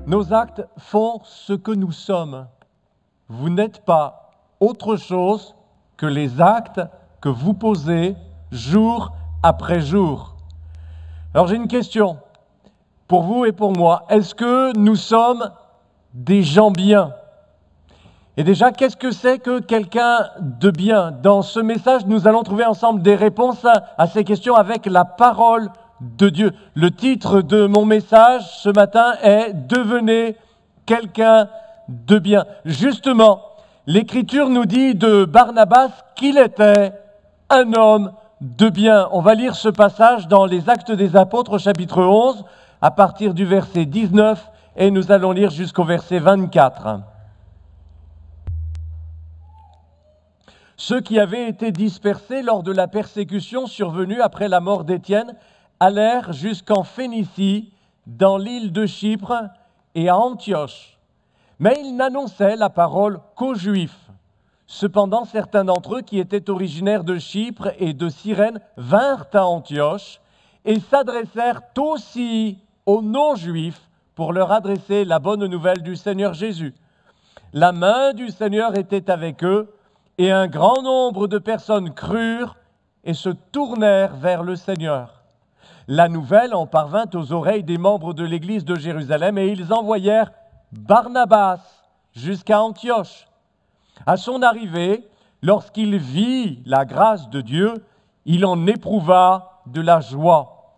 Nos actes font ce que nous sommes. Vous n'êtes pas autre chose que les actes que vous posez jour après jour. Alors j'ai une question pour vous et pour moi. Est-ce que nous sommes des gens bien? Et déjà, qu'est-ce que c'est que quelqu'un de bien? Dans ce message, nous allons trouver ensemble des réponses à ces questions avec la parole de Dieu. Le titre de mon message ce matin est « Devenez quelqu'un de bien ». Justement, l'Écriture nous dit de Barnabas qu'il était un homme de bien. On va lire ce passage dans les Actes des Apôtres au chapitre 11 à partir du verset 19 et nous allons lire jusqu'au verset 24. Ceux qui avaient été dispersés lors de la persécution survenue après la mort d'Étienne allèrent jusqu'en Phénicie, dans l'île de Chypre et à Antioche. Mais ils n'annonçaient la parole qu'aux Juifs. Cependant, certains d'entre eux qui étaient originaires de Chypre et de Cyrène vinrent à Antioche et s'adressèrent aussi aux non-Juifs pour leur adresser la bonne nouvelle du Seigneur Jésus. La main du Seigneur était avec eux et un grand nombre de personnes crurent et se tournèrent vers le Seigneur. La nouvelle en parvint aux oreilles des membres de l'église de Jérusalem et ils envoyèrent Barnabas jusqu'à Antioche. À son arrivée, lorsqu'il vit la grâce de Dieu, il en éprouva de la joie.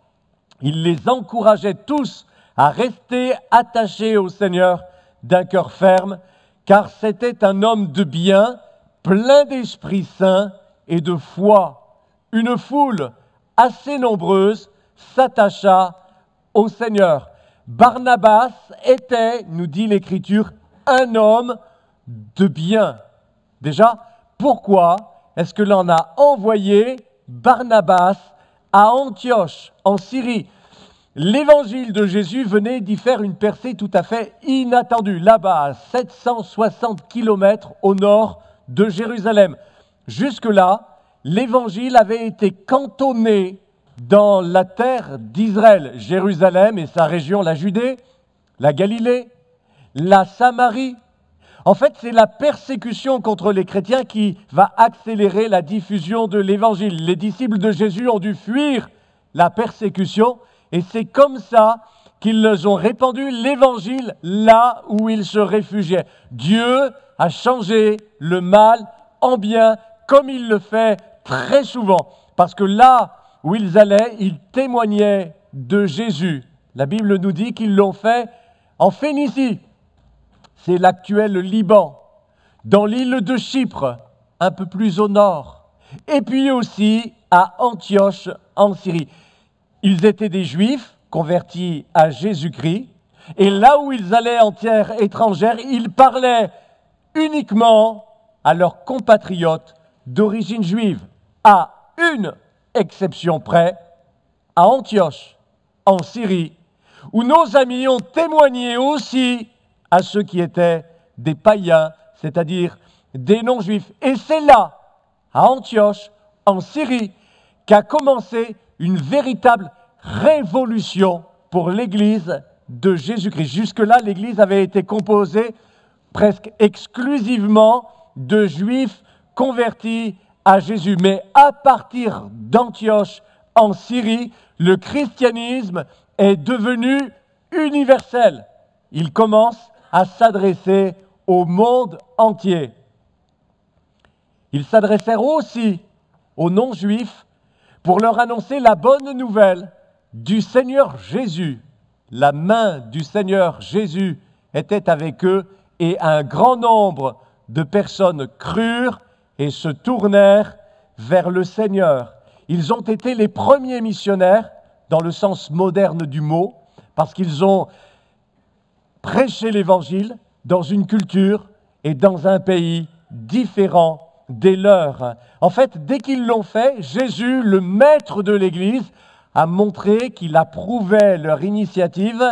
Il les encourageait tous à rester attachés au Seigneur d'un cœur ferme, car c'était un homme de bien, plein d'Esprit Saint et de foi. Une foule assez nombreuse s'attacha au Seigneur. Barnabas était, nous dit l'Écriture, un homme de bien. Déjà, pourquoi est-ce que l'on a envoyé Barnabas à Antioche, en Syrie? L'évangile de Jésus venait d'y faire une percée tout à fait inattendue, là-bas, à 760 km au nord de Jérusalem. Jusque-là, l'évangile avait été cantonné dans la terre d'Israël, Jérusalem et sa région, la Judée, la Galilée, la Samarie. En fait, c'est la persécution contre les chrétiens qui va accélérer la diffusion de l'évangile. Les disciples de Jésus ont dû fuir la persécution et c'est comme ça qu'ils ont répandu l'évangile là où ils se réfugiaient. Dieu a changé le mal en bien, comme il le fait très souvent. Parce que là où ils allaient, ils témoignaient de Jésus. La Bible nous dit qu'ils l'ont fait en Phénicie, c'est l'actuel Liban, dans l'île de Chypre, un peu plus au nord, et puis aussi à Antioche, en Syrie. Ils étaient des Juifs convertis à Jésus-Christ, et là où ils allaient en terre étrangère, ils parlaient uniquement à leurs compatriotes d'origine juive, à une exception près, à Antioche, en Syrie, où nos amis ont témoigné aussi à ceux qui étaient des païens, c'est-à-dire des non-juifs. Et c'est là, à Antioche, en Syrie, qu'a commencé une véritable révolution pour l'Église de Jésus-Christ. Jusque-là, l'Église avait été composée presque exclusivement de Juifs convertis à Jésus. Mais à partir d'Antioche, en Syrie, le christianisme est devenu universel. Il commence à s'adresser au monde entier. Ils s'adressèrent aussi aux non-juifs pour leur annoncer la bonne nouvelle du Seigneur Jésus. La main du Seigneur Jésus était avec eux et un grand nombre de personnes crurent et se tournèrent vers le Seigneur. Ils ont été les premiers missionnaires, dans le sens moderne du mot, parce qu'ils ont prêché l'Évangile dans une culture et dans un pays différent des leurs. En fait, dès qu'ils l'ont fait, Jésus, le maître de l'Église, a montré qu'il approuvait leur initiative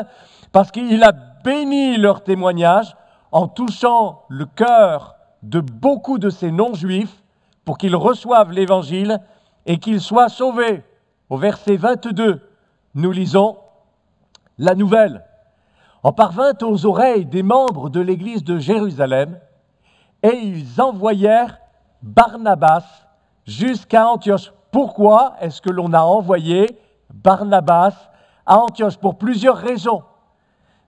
parce qu'il a béni leur témoignage en touchant le cœur de beaucoup de ces non-juifs pour qu'ils reçoivent l'Évangile et qu'ils soient sauvés. Au verset 22, nous lisons la nouvelle. en parvint aux oreilles des membres de l'église de Jérusalem, et ils envoyèrent Barnabas jusqu'à Antioche. Pourquoi est-ce que l'on a envoyé Barnabas à Antioche? Pour plusieurs raisons.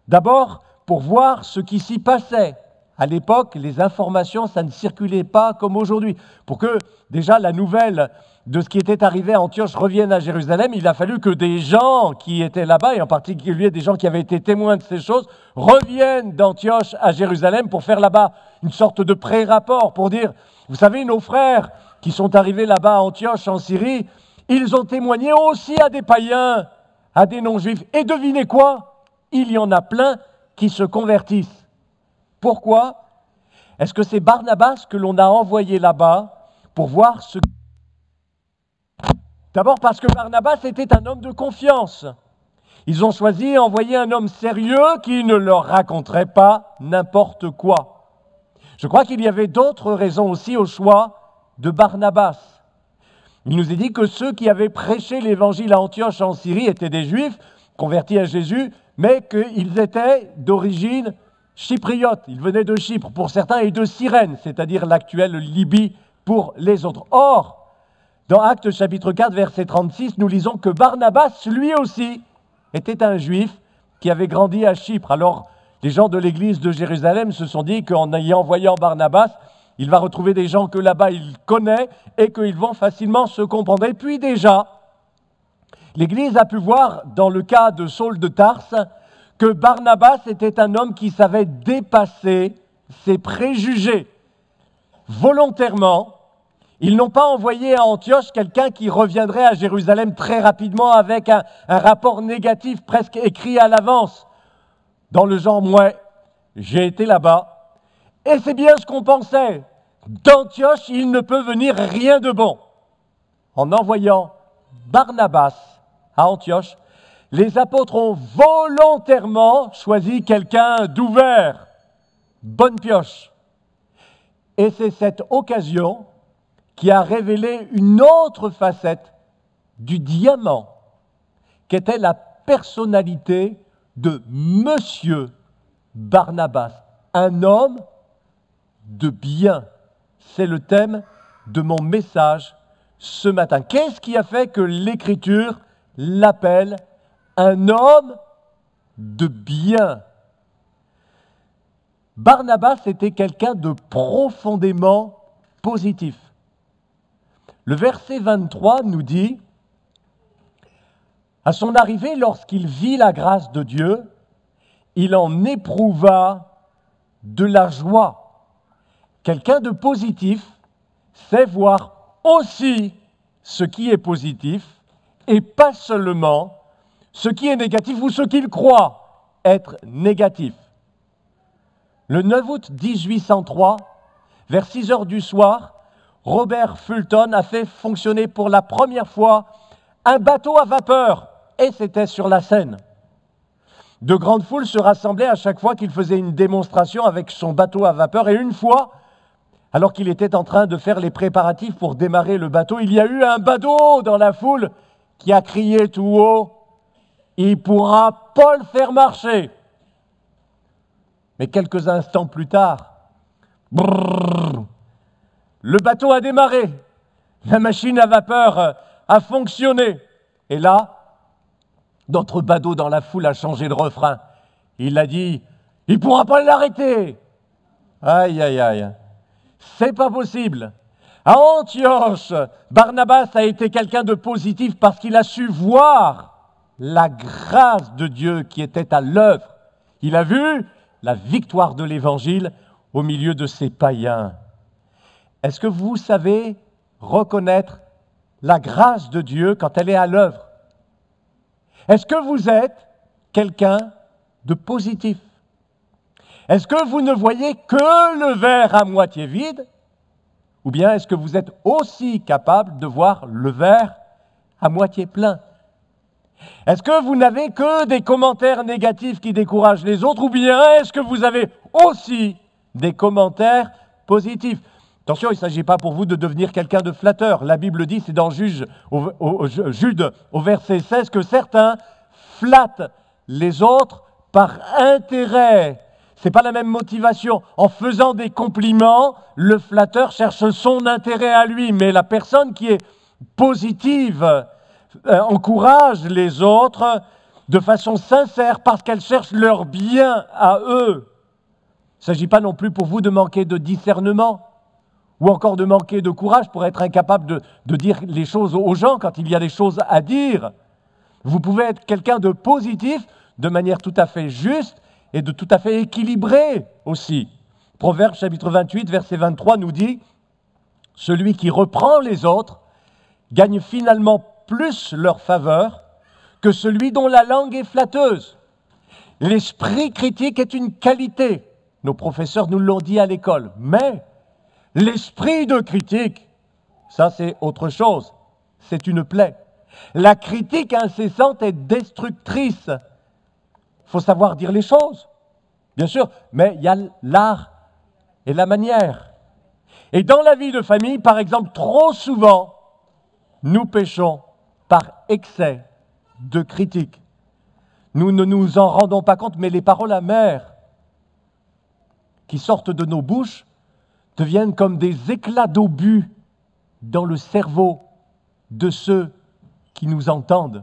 D'abord, pour voir ce qui s'y passait. À l'époque, les informations, ça ne circulait pas comme aujourd'hui. Pour que déjà la nouvelle de ce qui était arrivé à Antioche revienne à Jérusalem, il a fallu que des gens qui étaient là-bas, et en particulier des gens qui avaient été témoins de ces choses, reviennent d'Antioche à Jérusalem pour faire là-bas une sorte de pré-rapport, pour dire, vous savez, nos frères qui sont arrivés là-bas à Antioche, en Syrie, ils ont témoigné aussi à des païens, à des non-juifs. Et devinez quoi? Il y en a plein qui se convertissent. Pourquoi? Est-ce que c'est Barnabas que l'on a envoyé là-bas pour voir ce... D'abord parce que Barnabas était un homme de confiance. Ils ont choisi d'envoyer un homme sérieux qui ne leur raconterait pas n'importe quoi. Je crois qu'il y avait d'autres raisons aussi au choix de Barnabas. Il nous est dit que ceux qui avaient prêché l'évangile à Antioche en Syrie étaient des Juifs convertis à Jésus, mais qu'ils étaient d'origine chypriote. Ils venaient de Chypre pour certains et de Cyrène, c'est-à-dire l'actuelle Libye pour les autres. Or, dans Actes chapitre 4, verset 36, nous lisons que Barnabas, lui aussi, était un Juif qui avait grandi à Chypre. Alors, les gens de l'église de Jérusalem se sont dit qu'en y envoyant Barnabas, il va retrouver des gens que là-bas il connaît et qu'ils vont facilement se comprendre. Et puis déjà, l'Église a pu voir, dans le cas de Saul de Tarse, que Barnabas était un homme qui savait dépasser ses préjugés. Volontairement, ils n'ont pas envoyé à Antioche quelqu'un qui reviendrait à Jérusalem très rapidement avec un rapport négatif presque écrit à l'avance, dans le genre « moi, j'ai été là-bas ». Et c'est bien ce qu'on pensait. D'Antioche, il ne peut venir rien de bon. En envoyant Barnabas à Antioche, les apôtres ont volontairement choisi quelqu'un d'ouvert, bonne pioche. Et c'est cette occasion qui a révélé une autre facette du diamant, qu'était la personnalité de Monsieur Barnabas, un homme de bien. C'est le thème de mon message ce matin. Qu'est-ce qui a fait que l'Écriture l'appelle un homme de bien? Barnabas était quelqu'un de profondément positif. Le verset 23 nous dit, « À son arrivée, lorsqu'il vit la grâce de Dieu, il en éprouva de la joie. » Quelqu'un de positif sait voir aussi ce qui est positif et pas seulement ce qui est négatif ou ce qu'il croit être négatif. Le 9 août 1803, vers 6 heures du soir, Robert Fulton a fait fonctionner pour la première fois un bateau à vapeur, et c'était sur la Seine. De grandes foules se rassemblaient à chaque fois qu'il faisait une démonstration avec son bateau à vapeur, et une fois, alors qu'il était en train de faire les préparatifs pour démarrer le bateau, il y a eu un badaud dans la foule qui a crié tout haut « Il ne pourra pas le faire marcher !» Mais quelques instants plus tard, brrr, le bateau a démarré, la machine à vapeur a fonctionné. Et là, notre badaud dans la foule a changé de refrain. Il a dit « Il ne pourra pas l'arrêter !» Aïe, aïe, aïe. C'est pas possible. À Antioche, Barnabas a été quelqu'un de positif parce qu'il a su voir la grâce de Dieu qui était à l'œuvre. Il a vu la victoire de l'Évangile au milieu de ces païens. Est-ce que vous savez reconnaître la grâce de Dieu quand elle est à l'œuvre? Est-ce que vous êtes quelqu'un de positif? Est-ce que vous ne voyez que le verre à moitié vide? Ou bien est-ce que vous êtes aussi capable de voir le verre à moitié plein? Est-ce que vous n'avez que des commentaires négatifs qui découragent les autres? Ou bien est-ce que vous avez aussi des commentaires positifs? Attention, il ne s'agit pas pour vous de devenir quelqu'un de flatteur. La Bible dit, c'est dans Jude au verset 16, que certains flattent les autres par intérêt. Ce n'est pas la même motivation. En faisant des compliments, le flatteur cherche son intérêt à lui, mais la personne qui est positive encourage les autres de façon sincère parce qu'elle cherche leur bien à eux. Il ne s'agit pas non plus pour vous de manquer de discernement ou encore de manquer de courage pour être incapable de dire les choses aux gens quand il y a des choses à dire. Vous pouvez être quelqu'un de positif de manière tout à fait juste et de tout à fait équilibré aussi. Proverbe chapitre 28, verset 23 nous dit « Celui qui reprend les autres gagne finalement plus leur faveur que celui dont la langue est flatteuse. » L'esprit critique est une qualité. Nos professeurs nous l'ont dit à l'école. Mais l'esprit de critique, ça c'est autre chose. C'est une plaie. La critique incessante est destructrice. Il faut savoir dire les choses, bien sûr, mais il y a l'art et la manière. Et dans la vie de famille, par exemple, trop souvent, nous péchons par excès de critique. Nous ne nous en rendons pas compte, mais les paroles amères qui sortent de nos bouches deviennent comme des éclats d'obus dans le cerveau de ceux qui nous entendent.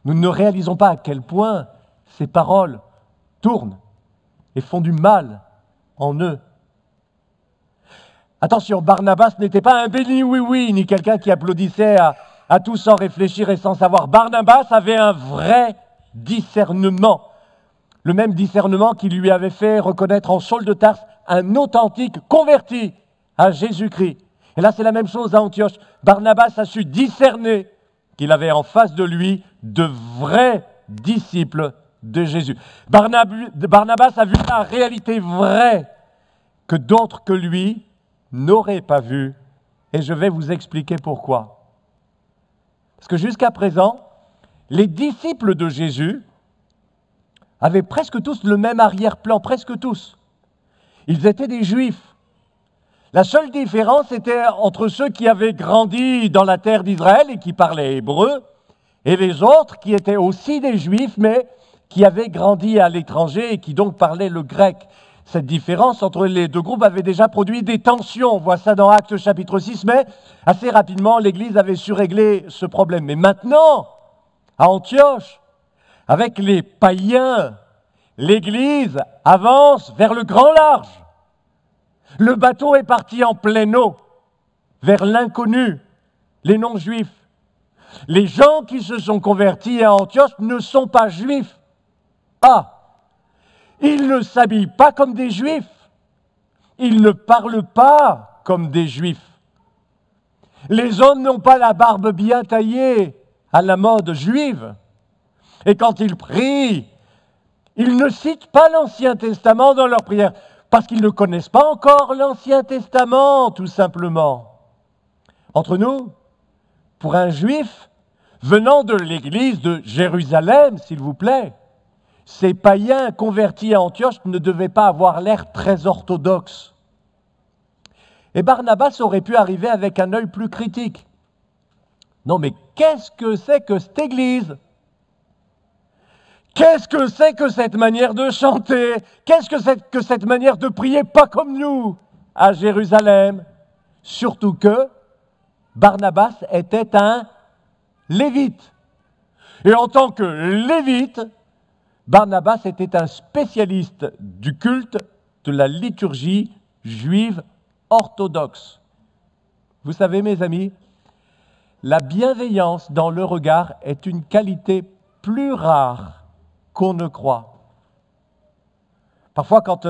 Nous ne réalisons pas à quel point ces paroles tournent et font du mal en eux. Attention, Barnabas n'était pas un béni oui-oui, ni quelqu'un qui applaudissait à tout sans réfléchir et sans savoir. Barnabas avait un vrai discernement. Le même discernement qui lui avait fait reconnaître en Saul de Tarse un authentique converti à Jésus-Christ. Et là, c'est la même chose à Antioche. Barnabas a su discerner qu'il avait en face de lui de vrais disciples de Jésus. Barnabas a vu la réalité vraie que d'autres que lui n'auraient pas vue. Et je vais vous expliquer pourquoi. Parce que jusqu'à présent, les disciples de Jésus avaient presque tous le même arrière-plan, presque tous. Ils étaient des Juifs. La seule différence était entre ceux qui avaient grandi dans la terre d'Israël et qui parlaient hébreu, et les autres qui étaient aussi des Juifs, mais qui avaient grandi à l'étranger et qui donc parlaient le grec. Cette différence entre les deux groupes avait déjà produit des tensions. On voit ça dans Actes chapitre 6, mais assez rapidement, l'Église avait su régler ce problème. Mais maintenant, à Antioche, avec les païens, l'Église avance vers le grand large. Le bateau est parti en pleine eau, vers l'inconnu, les non-juifs. Les gens qui se sont convertis à Antioche ne sont pas juifs. Ah, ils ne s'habillent pas comme des juifs. Ils ne parlent pas comme des juifs. Les hommes n'ont pas la barbe bien taillée à la mode juive. Et quand ils prient, ils ne citent pas l'Ancien Testament dans leurs prières, parce qu'ils ne connaissent pas encore l'Ancien Testament, tout simplement. Entre nous, pour un juif venant de l'église de Jérusalem, s'il vous plaît, ces païens convertis à Antioche ne devaient pas avoir l'air très orthodoxe. Et Barnabas aurait pu arriver avec un œil plus critique. Non, mais qu'est-ce que c'est que cette église ? Qu'est-ce que c'est que cette manière de chanter ? Qu'est-ce que c'est que cette manière de prier pas comme nous à Jérusalem ? Surtout que Barnabas était un lévite. Et en tant que lévite, Barnabas était un spécialiste du culte de la liturgie juive orthodoxe. Vous savez, mes amis, la bienveillance dans le regard est une qualité plus rare qu'on ne croit. Parfois, quand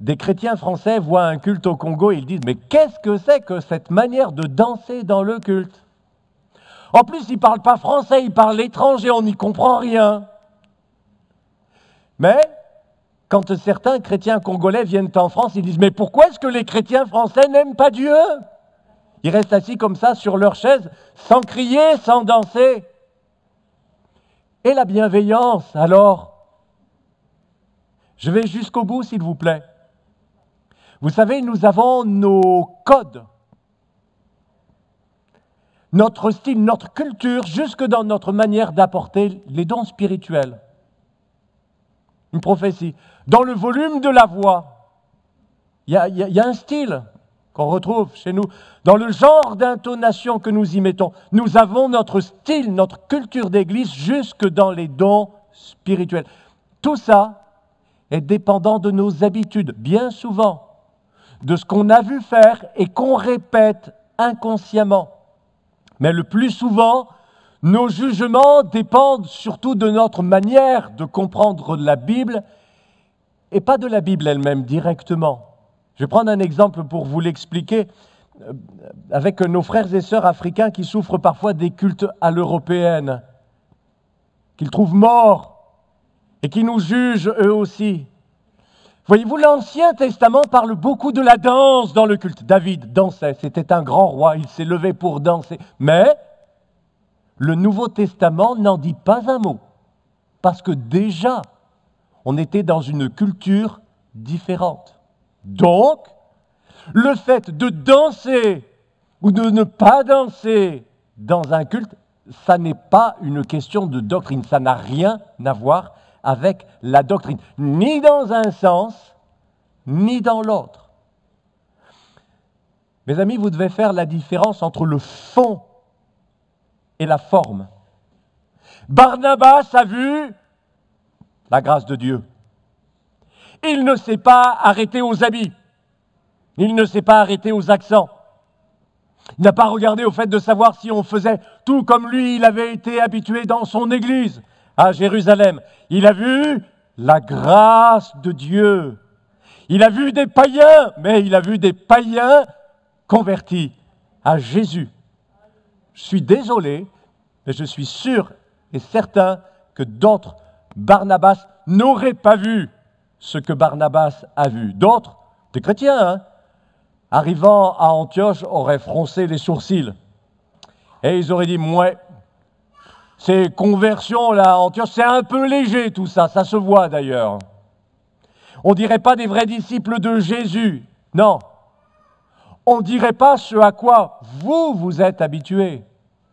des chrétiens français voient un culte au Congo, ils disent « Mais qu'est-ce que c'est que cette manière de danser dans le culte ?» En plus, ils ne parlent pas français, ils parlent étranger, on n'y comprend rien. Mais, quand certains chrétiens congolais viennent en France, ils disent « Mais pourquoi est-ce que les chrétiens français n'aiment pas Dieu ?» Ils restent assis comme ça sur leur chaise, sans crier, sans danser. Et la bienveillance, alors ? Je vais jusqu'au bout, s'il vous plaît. Vous savez, nous avons nos codes, notre style, notre culture, jusque dans notre manière d'apporter les dons spirituels. une prophétie. Dans le volume de la voix, il y a un style qu'on retrouve chez nous. Dans le genre d'intonation que nous y mettons, nous avons notre style, notre culture d'église jusque dans les dons spirituels. Tout ça est dépendant de nos habitudes, bien souvent, de ce qu'on a vu faire et qu'on répète inconsciemment. Mais le plus souvent, nos jugements dépendent surtout de notre manière de comprendre la Bible et pas de la Bible elle-même directement. Je vais prendre un exemple pour vous l'expliquer avec nos frères et sœurs africains qui souffrent parfois des cultes à l'européenne, qu'ils trouvent morts et qui nous jugent eux aussi. Voyez-vous, l'Ancien Testament parle beaucoup de la danse dans le culte. David dansait, c'était un grand roi, il s'est levé pour danser. Mais le Nouveau Testament n'en dit pas un mot, parce que déjà, on était dans une culture différente. Donc, le fait de danser ou de ne pas danser dans un culte, ça n'est pas une question de doctrine, ça n'a rien à voir avec la doctrine, ni dans un sens, ni dans l'autre. Mes amis, vous devez faire la différence entre le fond et la forme. Barnabas a vu la grâce de Dieu. Il ne s'est pas arrêté aux habits. Il ne s'est pas arrêté aux accents. Il n'a pas regardé au fait de savoir si on faisait tout comme lui, il avait été habitué dans son église à Jérusalem. Il a vu la grâce de Dieu. Il a vu des païens, mais il a vu des païens convertis à Jésus. Je suis désolé, mais je suis sûr et certain que d'autres, Barnabas, n'auraient pas vu ce que Barnabas a vu. D'autres, des chrétiens, arrivant à Antioche, auraient froncé les sourcils. Et ils auraient dit, ouais, ces conversions-là à Antioche, c'est un peu léger tout ça, ça se voit d'ailleurs. On ne dirait pas des vrais disciples de Jésus, non. On ne dirait pas ce à quoi vous êtes habitués.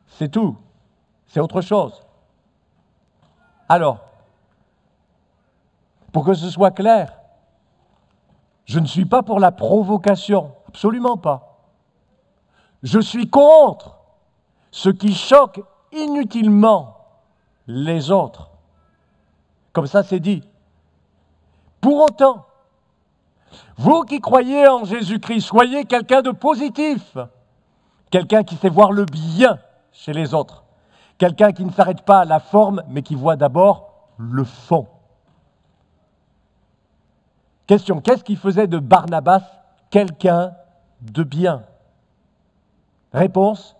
C'est tout. C'est autre chose. Alors, pour que ce soit clair, je ne suis pas pour la provocation, absolument pas. Je suis contre ce qui choque inutilement les autres. Comme ça, c'est dit. Pour autant, vous qui croyez en Jésus-Christ, soyez quelqu'un de positif, quelqu'un qui sait voir le bien chez les autres, quelqu'un qui ne s'arrête pas à la forme, mais qui voit d'abord le fond. Question, qu'est-ce qui faisait de Barnabas quelqu'un de bien? Réponse,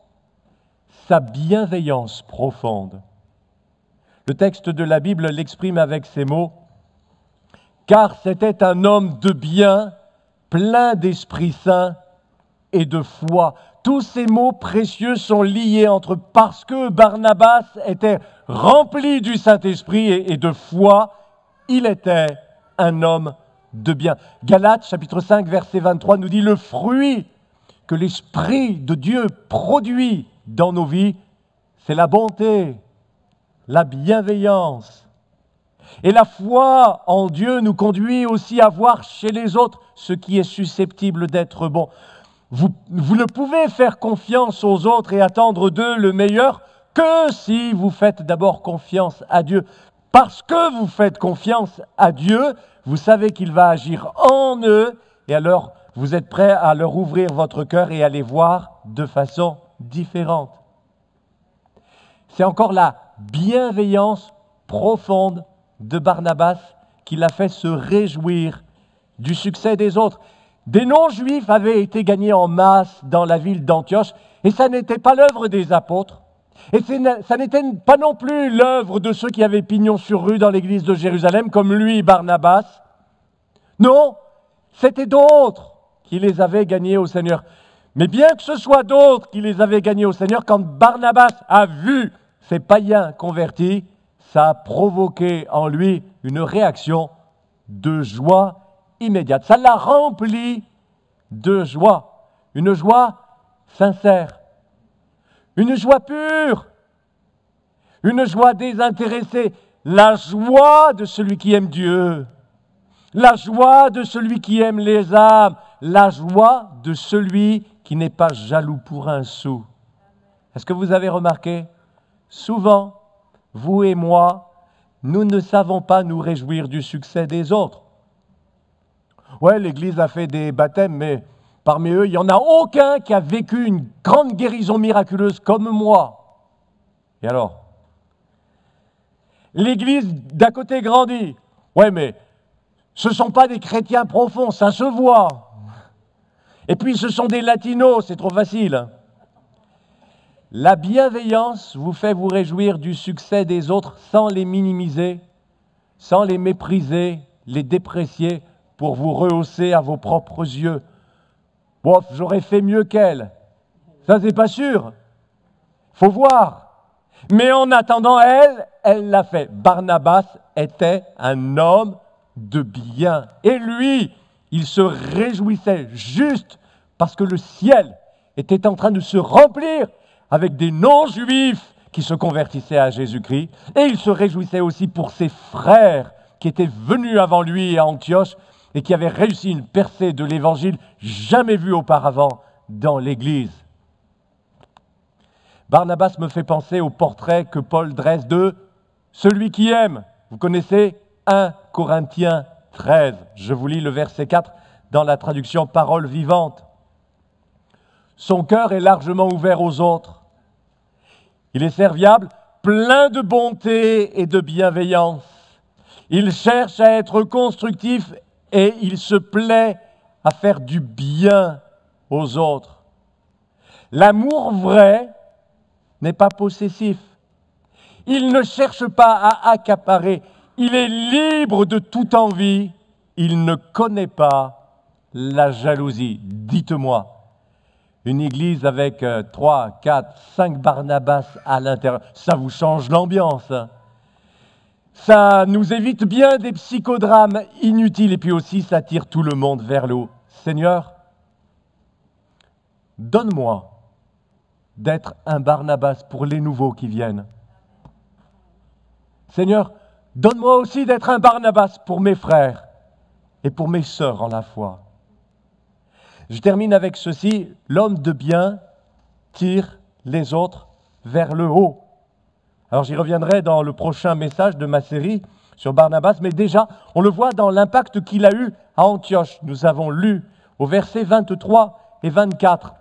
sa bienveillance profonde. Le texte de la Bible l'exprime avec ces mots, « Car c'était un homme de bien, plein d'Esprit Saint et de foi. » Tous ces mots précieux sont liés entre parce que Barnabas était rempli du Saint-Esprit et de foi, il était un homme de bien. Galates, chapitre 5, verset 23, nous dit « Le fruit que l'Esprit de Dieu produit dans nos vies, c'est la bonté, la bienveillance. Et la foi en Dieu nous conduit aussi à voir chez les autres ce qui est susceptible d'être bon. » Vous ne pouvez faire confiance aux autres et attendre d'eux le meilleur que si vous faites d'abord confiance à Dieu. Parce que vous faites confiance à Dieu, vous savez qu'il va agir en eux et alors vous êtes prêts à leur ouvrir votre cœur et à les voir de façon différente. C'est encore la bienveillance profonde de Barnabas qui l'a fait se réjouir du succès des autres. Des non-juifs avaient été gagnés en masse dans la ville d'Antioche, et ça n'était pas l'œuvre des apôtres, et ça n'était pas non plus l'œuvre de ceux qui avaient pignon sur rue dans l'église de Jérusalem, comme lui, Barnabas. Non, c'était d'autres qui les avaient gagnés au Seigneur. Mais bien que ce soit d'autres qui les avaient gagnés au Seigneur, quand Barnabas a vu ces païens convertis, ça a provoqué en lui une réaction de joie immédiate. Ça l'a rempli de joie, une joie sincère, une joie pure, une joie désintéressée. la joie de celui qui aime Dieu, la joie de celui qui aime les âmes, la joie de celui qui n'est pas jaloux pour un sou. Est-ce que vous avez remarqué? Souvent, vous et moi, nous ne savons pas nous réjouir du succès des autres. Ouais, l'Église a fait des baptêmes, mais parmi eux, il n'y en a aucun qui a vécu une grande guérison miraculeuse comme moi. Et alors? L'Église d'à côté grandit. Ouais, mais ce ne sont pas des chrétiens profonds, ça se voit. Et puis ce sont des latinos, c'est trop facile. La bienveillance vous fait vous réjouir du succès des autres sans les minimiser, sans les mépriser, les déprécier pour vous rehausser à vos propres yeux. Bof, j'aurais fait mieux qu'elle. Ça, c'est pas sûr. Faut voir. Mais en attendant, elle l'a fait. Barnabas était un homme de bien. Et lui, il se réjouissait juste parce que le ciel était en train de se remplir avec des non-juifs qui se convertissaient à Jésus-Christ. Et il se réjouissait aussi pour ses frères qui étaient venus avant lui à Antioche et qui avaient réussi une percée de l'Évangile jamais vue auparavant dans l'Église. Barnabas me fait penser au portrait que Paul dresse de celui qui aime. Vous connaissez 1 Corinthiens 13. Je vous lis le verset 4 dans la traduction Parole vivante. Son cœur est largement ouvert aux autres. Il est serviable, plein de bonté et de bienveillance. Il cherche à être constructif et il se plaît à faire du bien aux autres. L'amour vrai n'est pas possessif. Il ne cherche pas à accaparer. Il est libre de toute envie. Il ne connaît pas la jalousie. Dites-moi, une église avec 3, 4, 5 Barnabas à l'intérieur, ça vous change l'ambiance. Ça nous évite bien des psychodrames inutiles et puis aussi ça tire tout le monde vers le haut. Seigneur, donne-moi d'être un Barnabas pour les nouveaux qui viennent. Seigneur, donne-moi aussi d'être un Barnabas pour mes frères et pour mes sœurs en la foi. Je termine avec ceci, l'homme de bien tire les autres vers le haut. Alors j'y reviendrai dans le prochain message de ma série sur Barnabas, mais déjà, on le voit dans l'impact qu'il a eu à Antioche. Nous avons lu au verset 23 et 24.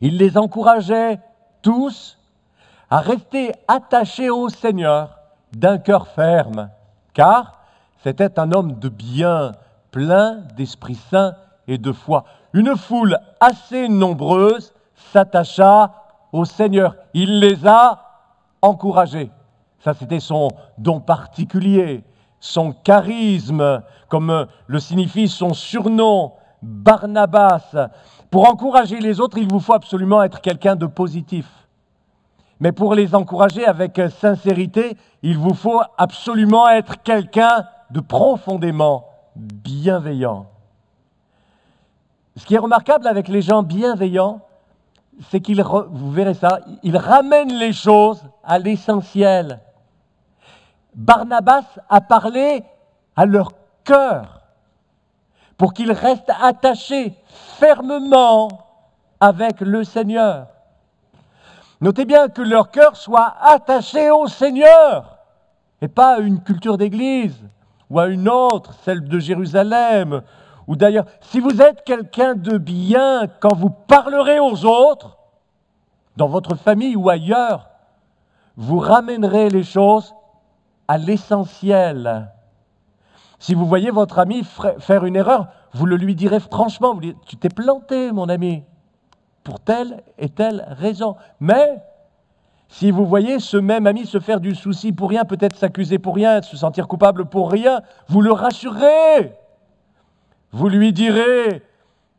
Il les encourageait tous à rester attachés au Seigneur d'un cœur ferme, car c'était un homme de bien, plein d'Esprit Saint et de foi. Une foule assez nombreuse s'attacha au Seigneur. Il les a encouragés. Ça, c'était son don particulier, son charisme, comme le signifie son surnom, Barnabas. Pour encourager les autres, il vous faut absolument être quelqu'un de positif. Mais pour les encourager avec sincérité, il vous faut absolument être quelqu'un de profondément bienveillant. Ce qui est remarquable avec les gens bienveillants, c'est qu'ils, vous verrez ça, ils ramènent les choses à l'essentiel. Barnabas a parlé à leur cœur pour qu'ils restent attachés fermement avec le Seigneur. Notez bien que leur cœur soit attaché au Seigneur et pas à une culture d'église ou à une autre, celle de Jérusalem ou d'ailleurs. Si vous êtes quelqu'un de bien, quand vous parlerez aux autres, dans votre famille ou ailleurs, vous ramènerez les choses à l'essentiel. Si vous voyez votre ami faire une erreur, vous le lui direz franchement, vous lui dites, tu t'es planté mon ami, pour telle et telle raison. Mais si vous voyez ce même ami se faire du souci pour rien, peut-être s'accuser pour rien, se sentir coupable pour rien, vous le rassurez. Vous lui direz,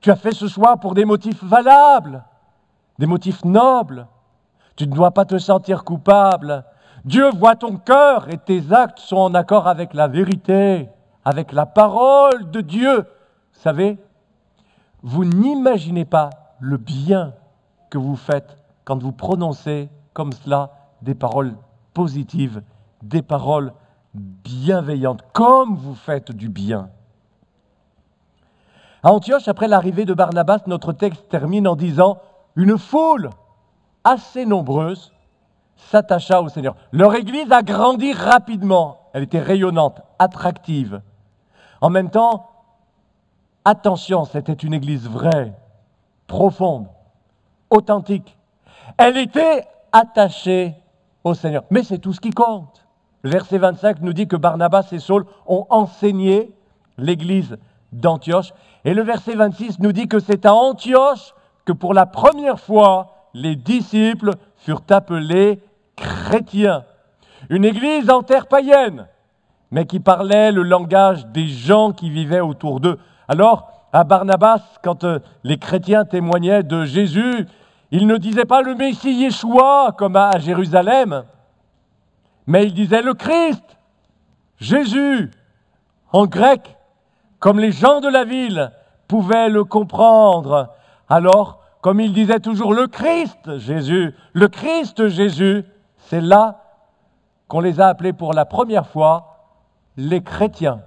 tu as fait ce choix pour des motifs valables, des motifs nobles. Tu ne dois pas te sentir coupable. Dieu voit ton cœur et tes actes sont en accord avec la vérité, avec la parole de Dieu. Vous savez, vous n'imaginez pas le bien que vous faites quand vous prononcez comme cela des paroles positives des paroles bienveillantes, comme vous faites du bien. À Antioche, après l'arrivée de Barnabas, notre texte termine en disant « Une foule assez nombreuse s'attacha au Seigneur. » Leur église a grandi rapidement. Elle était rayonnante, attractive. En même temps, attention, c'était une église vraie, profonde, authentique. Elle était attachée au Seigneur. Mais c'est tout ce qui compte. Le verset 25 nous dit que Barnabas et Saul ont enseigné l'église d'Antioche. Et le verset 26 nous dit que c'est à Antioche que pour la première fois, les disciples furent appelés chrétiens. Une église en terre païenne, mais qui parlait le langage des gens qui vivaient autour d'eux. Alors, à Barnabas, quand les chrétiens témoignaient de Jésus, ils ne disaient pas le Messie Yeshua comme à Jérusalem, mais ils disaient le Christ, Jésus, en grec, comme les gens de la ville pouvaient le comprendre. Alors, comme ils disaient toujours le Christ Jésus, c'est là qu'on les a appelés pour la première fois les chrétiens.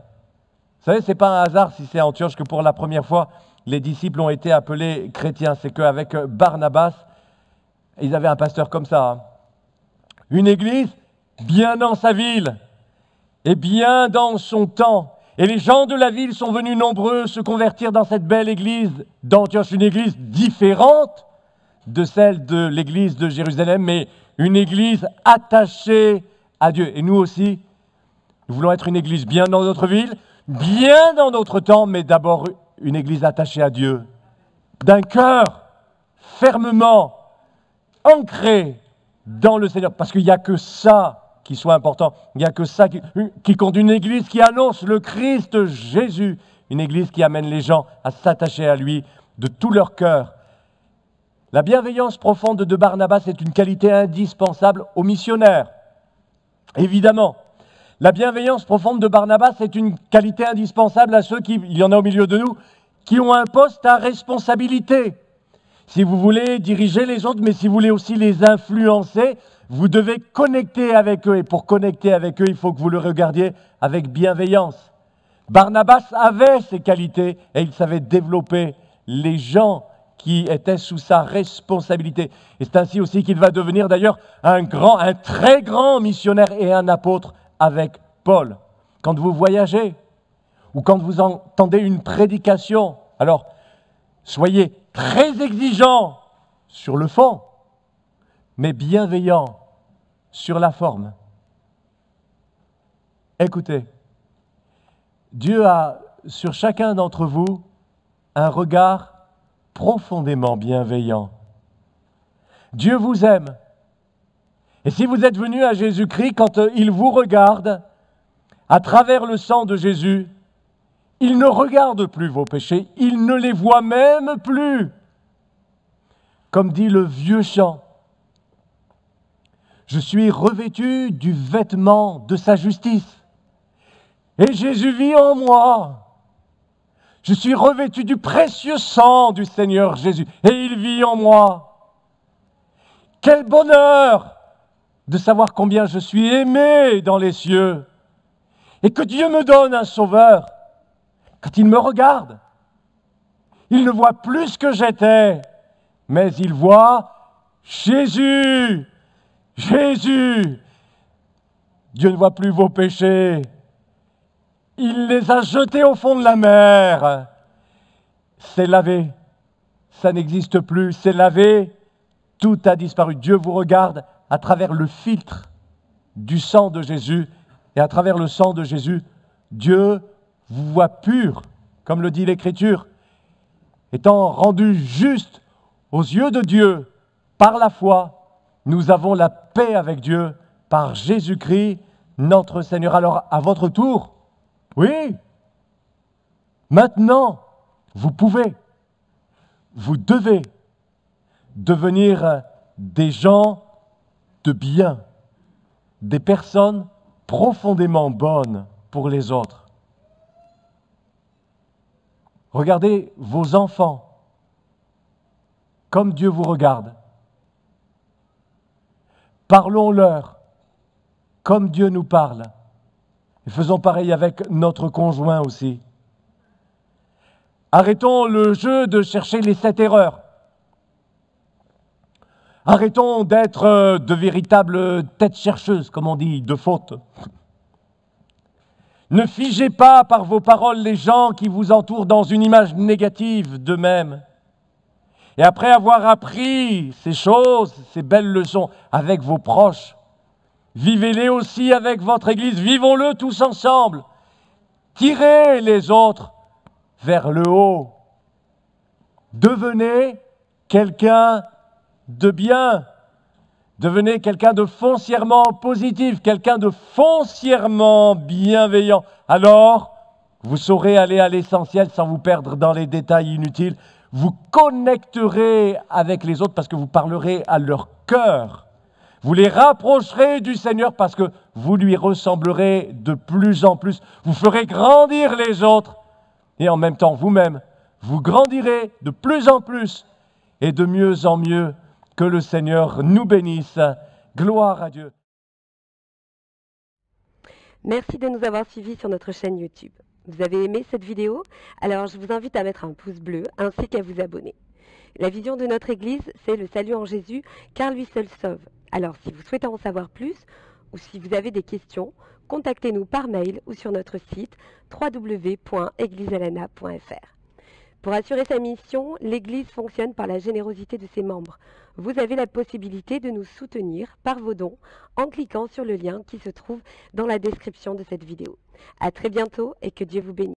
Vous savez, ce n'est pas un hasard si c'est à Antioche que pour la première fois, les disciples ont été appelés chrétiens. C'est qu'avec Barnabas, ils avaient un pasteur comme ça. Hein. Une église bien dans sa ville et bien dans son temps. Et les gens de la ville sont venus nombreux se convertir dans cette belle église d'Antioche, une église différente de celle de l'église de Jérusalem, mais une église attachée à Dieu. Et nous aussi, nous voulons être une église bien dans notre ville, bien dans notre temps, mais d'abord une église attachée à Dieu, d'un cœur fermement ancré dans le Seigneur, parce qu'il n'y a que ça qui soit important. Il n'y a que ça qui compte. Une église qui annonce le Christ Jésus. Une église qui amène les gens à s'attacher à lui de tout leur cœur. La bienveillance profonde de Barnabas est une qualité indispensable aux missionnaires. Évidemment, la bienveillance profonde de Barnabas est une qualité indispensable à ceux qui, il y en a au milieu de nous, qui ont un poste à responsabilité. Si vous voulez diriger les autres, mais si vous voulez aussi les influencer, vous devez connecter avec eux. Et pour connecter avec eux, il faut que vous le regardiez avec bienveillance. Barnabas avait ces qualités et il savait développer les gens qui étaient sous sa responsabilité. Et c'est ainsi aussi qu'il va devenir d'ailleurs un très grand missionnaire et un apôtre avec Paul. Quand vous voyagez ou quand vous entendez une prédication, alors soyez très exigeants sur le fond, mais bienveillants sur la forme. Écoutez, Dieu a sur chacun d'entre vous un regard profondément bienveillant. Dieu vous aime. Et si vous êtes venu à Jésus-Christ, quand il vous regarde, à travers le sang de Jésus, il ne regarde plus vos péchés, il ne les voit même plus. Comme dit le vieux chant, je suis revêtu du vêtement de sa justice. Et Jésus vit en moi. Je suis revêtu du précieux sang du Seigneur Jésus. Et il vit en moi. Quel bonheur de savoir combien je suis aimé dans les cieux. Et que Dieu me donne un sauveur. Quand il me regarde, il ne voit plus ce que j'étais, mais il voit Jésus. Jésus, Dieu ne voit plus vos péchés. Il les a jetés au fond de la mer. C'est lavé. Ça n'existe plus. C'est lavé. Tout a disparu. Dieu vous regarde à travers le filtre du sang de Jésus. Et à travers le sang de Jésus, Dieu vous voit pur, comme le dit l'Écriture, étant rendu juste aux yeux de Dieu par la foi. Nous avons la paix avec Dieu par Jésus-Christ, notre Seigneur. Alors, à votre tour, oui, maintenant, vous pouvez, vous devez devenir des gens de bien, des personnes profondément bonnes pour les autres. Regardez vos enfants comme Dieu vous regarde. Parlons-leur comme Dieu nous parle. Et faisons pareil avec notre conjoint aussi. Arrêtons le jeu de chercher les 7 erreurs. Arrêtons d'être de véritables têtes chercheuses, comme on dit, de fautes. Ne figez pas par vos paroles les gens qui vous entourent dans une image négative d'eux-mêmes. Et après avoir appris ces choses, ces belles leçons avec vos proches, vivez-les aussi avec votre Église, vivons-le tous ensemble. Tirez les autres vers le haut. Devenez quelqu'un de bien. Devenez quelqu'un de foncièrement positif, quelqu'un de foncièrement bienveillant. Alors, vous saurez aller à l'essentiel sans vous perdre dans les détails inutiles. Vous connecterez avec les autres parce que vous parlerez à leur cœur. Vous les rapprocherez du Seigneur parce que vous lui ressemblerez de plus en plus. Vous ferez grandir les autres et en même temps vous-même, vous grandirez de plus en plus et de mieux en mieux. Que le Seigneur nous bénisse. Gloire à Dieu. Merci de nous avoir suivis sur notre chaîne YouTube. Vous avez aimé cette vidéo? Alors je vous invite à mettre un pouce bleu ainsi qu'à vous abonner. La vision de notre Église, c'est le salut en Jésus, car lui seul sauve. Alors si vous souhaitez en savoir plus ou si vous avez des questions, contactez-nous par mail ou sur notre site www.eglisaalana.fr. Pour assurer sa mission, l'Église fonctionne par la générosité de ses membres. Vous avez la possibilité de nous soutenir par vos dons en cliquant sur le lien qui se trouve dans la description de cette vidéo. À très bientôt et que Dieu vous bénisse.